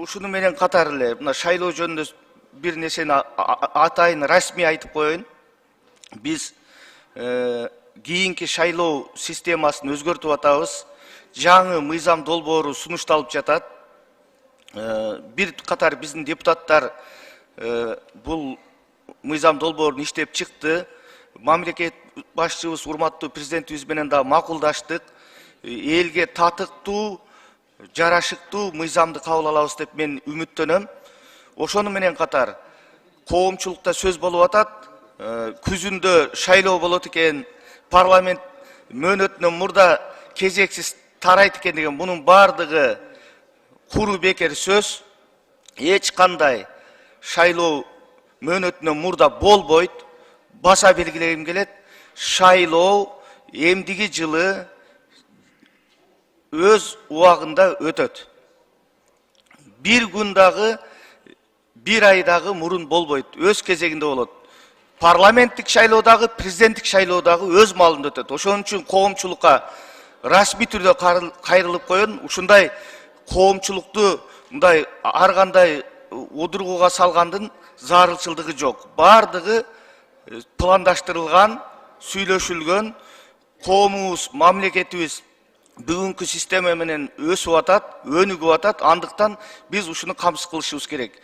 ушуну менен катар эле мына шайлоо жөнүндө бир нерсени атайын расмий айтып коеюн. Биз кийинки шайлоо системасын өзгөртүп атабыз. Жаңы мыйзам долбоору сунушталып жатат. Бир катар биздин депутаттар бул мыйзам долбоорун иштеп чыкты. Мамлекет башчыбыз, урматтуу президентибиз менен да макулдаштык. Элге татыктуу, жарашыктуу мыйзамды кабыл алабыз деп мен үмүттөнөм. Ошону менен катар коомчулукта сөз болуп атат. Күзүндө шайлоо болот экен, парламент мөөнөтүнөн мурда кезексиз тарайт экен деген бунун бардыгы куру бекер сөз. Эч кандай шайлоо мөөнөтүнөн мурда болбойт. Баса белгилегим келет. Шайлоо эмдиги жылы өз убагында өтөт. Бир күн дагы, бир ай дагы мурун болбойт. Өз кезегинде болот. Парламенттик шайлоо дагы, президенттик шайлоо дагы өз маалында өтөт. Ошон үчүн коомчулукка расмий түрдө кайрылып коеюн. Ушундай коомчулукту мындай ар кандай удургуга салгандын зарылчылдыгы жок. Бардыгы пландаштырылган, сүйлөшүлгөн, коомубуз, мамлекетибиз бүгүнкү система менен өсүп атат, өнүгүп атат. Андыктан биз ушуну камсыз кылышыбыз керек.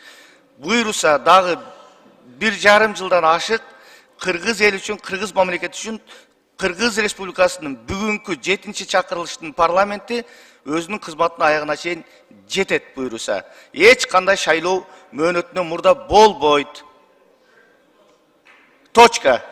Буйруса дагы 1,5 жылдан ашык кыргыз эл үчүн, кыргыз мамлекети үчүн Кыргыз Республикасынын бүгүнкү 7-чи чакырылыштын парламенти өзүнүн кызматын аягына чейин жетет буйруса. Эч кандай шайлоо мөөнөтүнөн мурда болбойт. Точка.